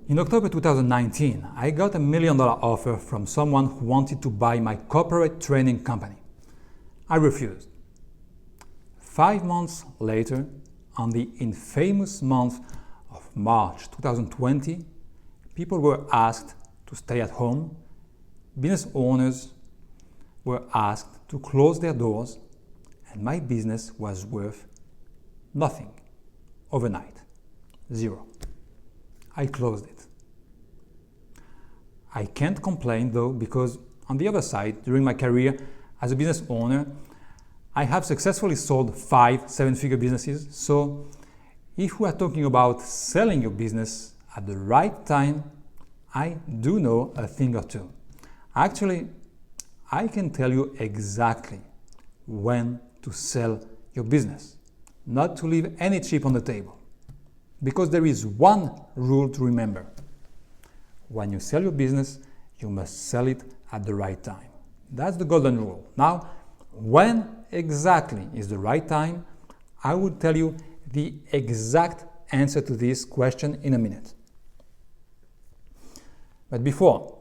In October 2019, I got a $1 million offer from someone who wanted to buy my corporate training company. I refused. 5 months later, on the infamous month of March 2020, people were asked to stay at home, business owners were asked to close their doors, and my business was worth nothing overnight. Zero. I closed it. I can't complain though, because on the other side, during my career as a business owner, I have successfully sold 5 7-figure businesses. So if we are talking about selling your business at the right time, I do know a thing or two. Actually, I can tell you exactly when to sell your business, not to leave any chip on the table. Because there is one rule to remember. When you sell your business, you must sell it at the right time. That's the golden rule. Now, when exactly is the right time? I will tell you the exact answer to this question in a minute. But before,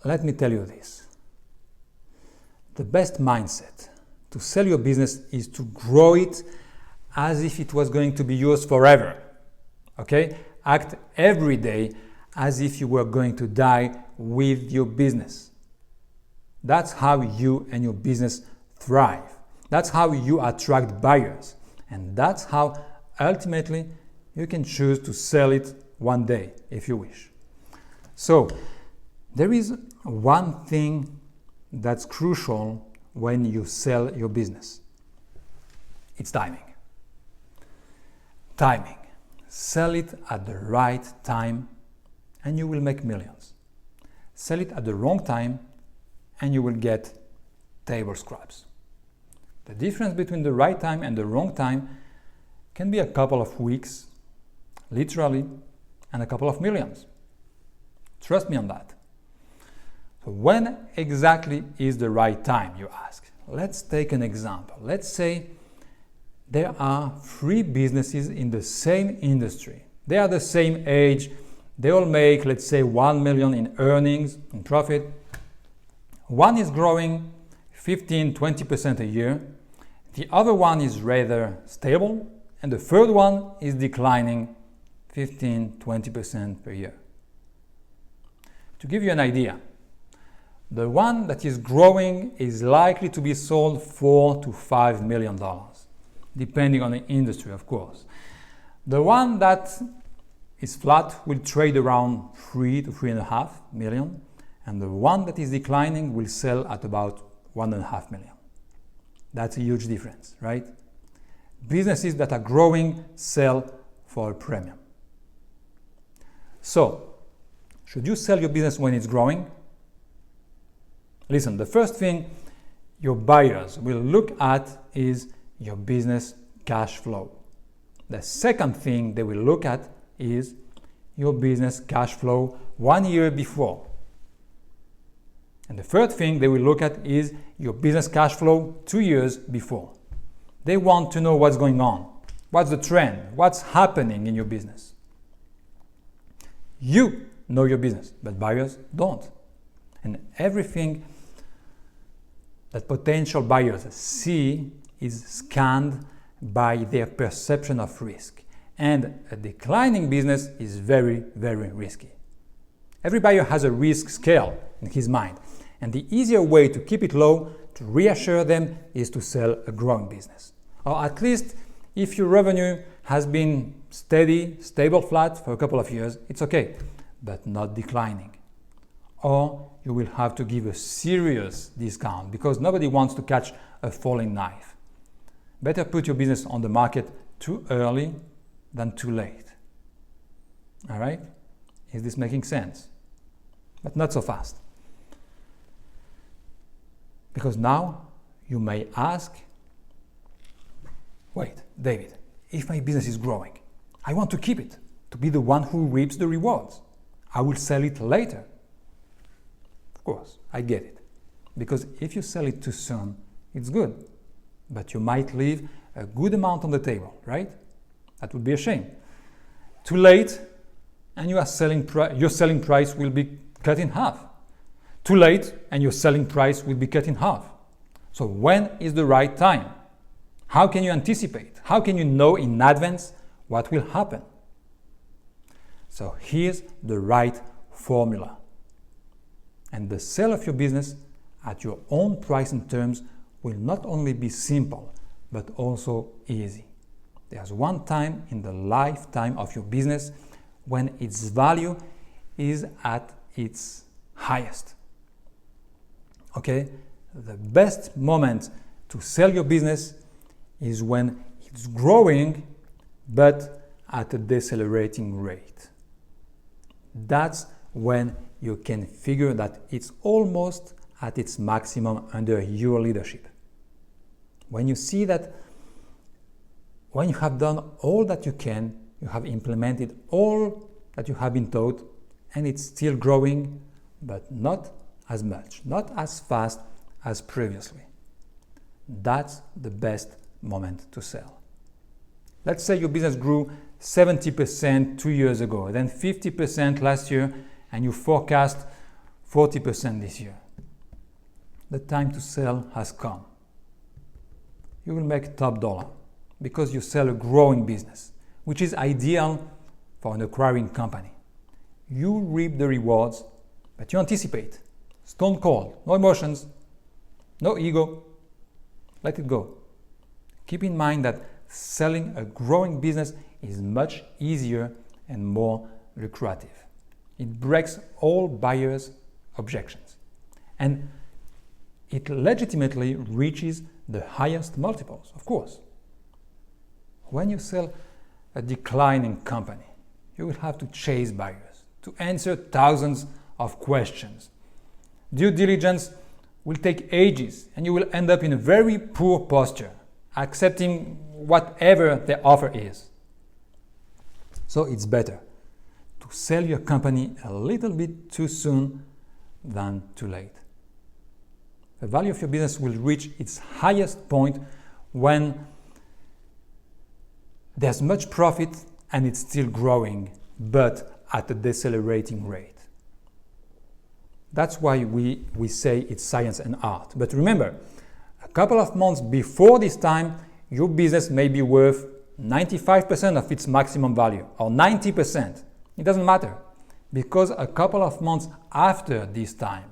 let me tell you this. The best mindset to sell your business is to grow it as if it was going to be yours forever. Okay? Act every day as if you were going to die with your business. That's how you and your business thrive. That's how you attract buyers. And that's how ultimately you can choose to sell it one day if you wish. So, there is one thing that's crucial when you sell your business. It's timing. Timing. Sell it at the right time and you will make millions. Sell it at the wrong time and you will get table scraps. The difference between the right time and the wrong time can be a couple of weeks, literally, and a couple of millions. Trust me on that. So when exactly is the right time, you ask? Let's take an example. Let's say there are 3 businesses in the same industry. They are the same age. They all make, let's say, 1 million in earnings, in profit. One is growing 15-20% a year. The other one is rather stable. And the third one is declining 15-20% per year. To give you an idea, the one that is growing is likely to be sold $4 to $5 million. Depending on the industry, of course. The one that is flat will trade around 3 to 3.5 million, and the one that is declining will sell at about 1.5 million. That's a huge difference, right? Businesses that are growing sell for a premium. So, should you sell your business when it's growing? Listen, the first thing your buyers will look at is your business cash flow. The second thing they will look at is your business cash flow 1 year before. And the third thing they will look at is your business cash flow 2 years before. They want to know what's going on, what's the trend, what's happening in your business. You know your business, but buyers don't. And everything that potential buyers see is scanned by their perception of risk. And a declining business is very, very risky. Every buyer has a risk scale in his mind. And the easier way to keep it low, to reassure them, is to sell a growing business. Or at least if your revenue has been steady, stable, flat for a couple of years, it's okay, but not declining. Or you will have to give a serious discount because nobody wants to catch a falling knife. Better put your business on the market too early than too late. All right? Is this making sense? But not so fast. Because now you may ask, wait, David, if my business is growing, I want to keep it, to be the one who reaps the rewards. I will sell it later. Of course, I get it. Because if you sell it too soon, it's good. But you might leave a good amount on the table, right? That would be a shame. Too late, and your selling price will be cut in half. Too late and your selling price will be cut in half. So when is the right time? How can you anticipate? How can you know in advance what will happen? So here's the right formula. And the sale of your business at your own price and terms will not only be simple, but also easy. There's one time in the lifetime of your business when its value is at its highest. Okay? The best moment to sell your business is when it's growing, but at a decelerating rate. That's when you can figure that it's almost at its maximum under your leadership. When you see that when you have done all that you can, you have implemented all that you have been taught, and it's still growing, but not as much, not as fast as previously. That's the best moment to sell. Let's say your business grew 70% 2 years ago, then 50% last year, and you forecast 40% this year. The time to sell has come. You will make top dollar because you sell a growing business, which is ideal for an acquiring company. You reap the rewards, but you anticipate. Stone cold, no emotions, no ego. Let it go. Keep in mind that selling a growing business is much easier and more lucrative. It breaks all buyers' objections, and it legitimately reaches the highest multiples, of course. When you sell a declining company, you will have to chase buyers, to answer thousands of questions. Due diligence will take ages, and you will end up in a very poor posture, accepting whatever the offer is. So it's better to sell your company a little bit too soon than too late. The value of your business will reach its highest point when there's much profit and it's still growing, but at a decelerating rate. That's why we say it's science and art. But remember, a couple of months before this time, your business may be worth 95% of its maximum value, or 90%. It doesn't matter, because a couple of months after this time,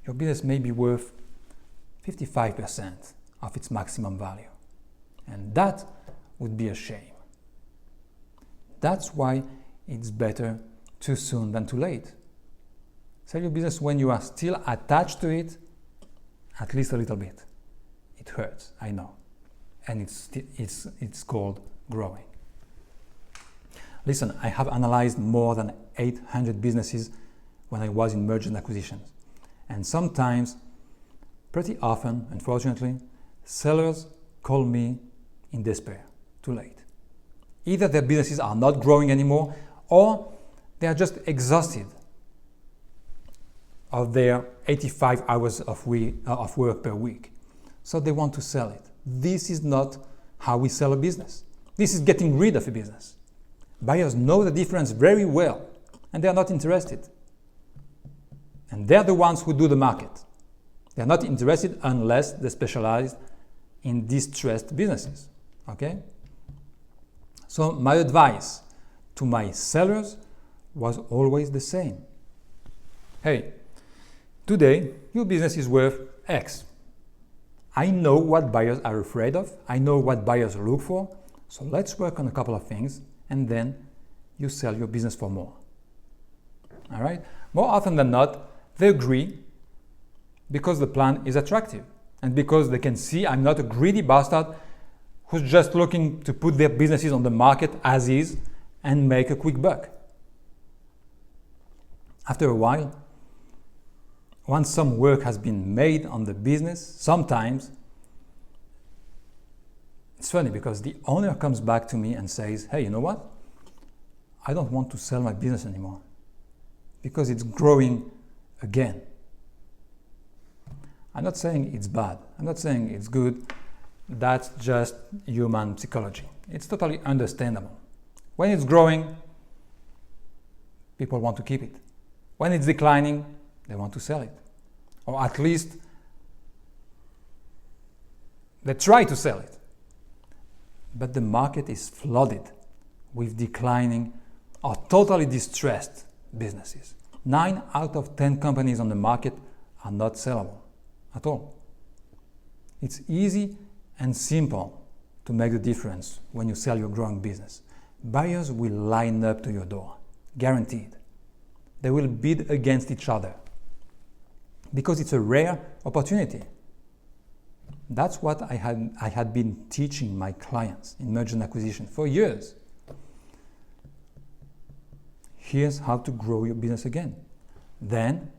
your business may be worth 55% of its maximum value. And that would be a shame. That's why it's better too soon than too late. Sell your business when you are still attached to it, at least a little bit. It hurts, I know. And it's called growing. Listen, I have analyzed more than 800 businesses when I was in mergers and acquisitions. And sometimes, pretty often, unfortunately, sellers call me in despair, too late. Either their businesses are not growing anymore, or they are just exhausted of their 85 hours of work per week. So they want to sell it. This is not how we sell a business. This is getting rid of a business. Buyers know the difference very well, and they are not interested. And they're the ones who do the market. They're not interested unless they specialize in distressed businesses. Okay? So my advice to my sellers was always the same. Hey, today your business is worth X. I know what buyers are afraid of. I know what buyers look for. So let's work on a couple of things, and then you sell your business for more. All right? More often than not, they agree because the plan is attractive and because they can see I'm not a greedy bastard who's just looking to put their businesses on the market as is and make a quick buck. After a while, once some work has been made on the business, sometimes it's funny because the owner comes back to me and says, hey, you know what? I don't want to sell my business anymore because it's growing again. I'm not saying it's bad. I'm not saying it's good. That's just human psychology. It's totally understandable. When it's growing, people want to keep it. When it's declining, they want to sell it. Or at least they try to sell it. But the market is flooded with declining or totally distressed businesses. 9 out of 10 companies on the market are not sellable at all. It's easy and simple to make the difference when you sell your growing business. Buyers will line up to your door, guaranteed. They will bid against each other because it's a rare opportunity. That's what I had been teaching my clients in merger and acquisition for years. Here's how to grow your business again. Then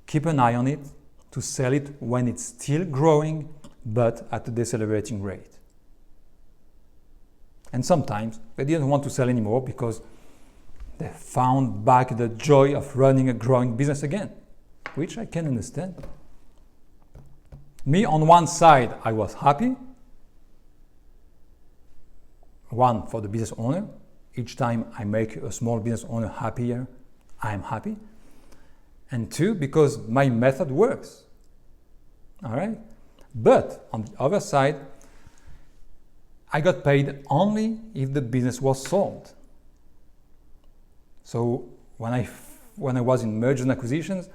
keep an eye on it to sell it when it's still growing but at a decelerating rate. And sometimes they didn't want to sell anymore because they found back the joy of running a growing business again, which I can understand. Me, on one side, I was happy. One, for the business owner. Each time I make a small business owner happier, I'm happy. And two, because my method works. All right? But on the other side, I got paid only if the business was sold. So when I was in mergers and acquisitions,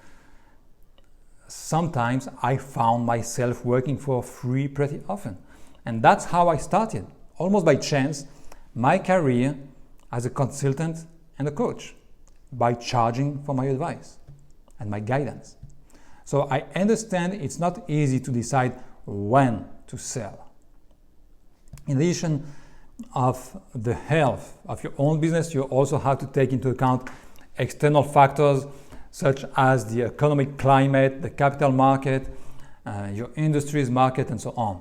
sometimes I found myself working for free pretty often. And that's how I started, almost by chance, my career as a consultant and a coach, by charging for my advice and my guidance. So I understand it's not easy to decide when to sell. In addition of the health of your own business, you also have to take into account external factors such as the economic climate, the capital market, your industry's market, and so on.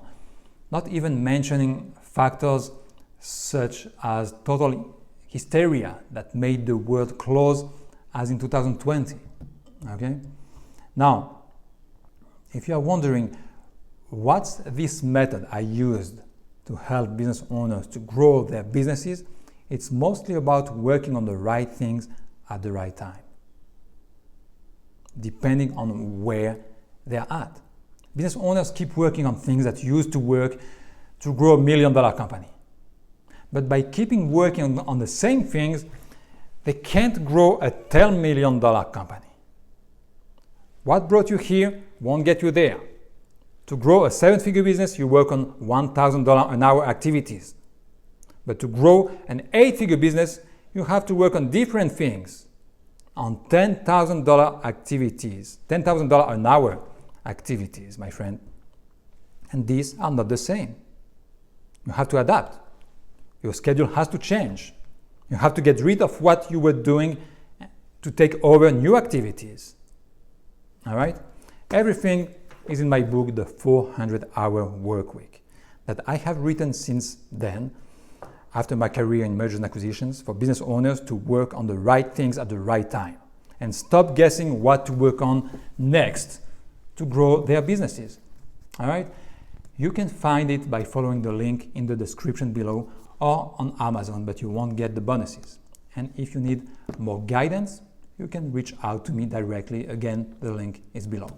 Not even mentioning factors such as total hysteria that made the world close as in 2020. Okay? Now, if you are wondering what's this method I used to help business owners to grow their businesses, it's mostly about working on the right things at the right time, depending on where they're at. Business owners keep working on things that used to work to grow $1 million company. But by keeping working on the same things, they can't grow a $10 million company. What brought you here won't get you there. To grow a 7-figure business, you work on $1,000 an hour activities. But to grow an 8-figure business, you have to work on different things, on $10,000 activities, $10,000 an hour activities, my friend. And these are not the same. You have to adapt. Your schedule has to change. You have to get rid of what you were doing to take over new activities. All right? Everything is in my book, The 400-Hour Workweek, that I have written since then, after my career in mergers and acquisitions, for business owners to work on the right things at the right time and stop guessing what to work on next to grow their businesses. All right? You can find it by following the link in the description below or on Amazon, but you won't get the bonuses. And if you need more guidance, you can reach out to me directly. Again, the link is below.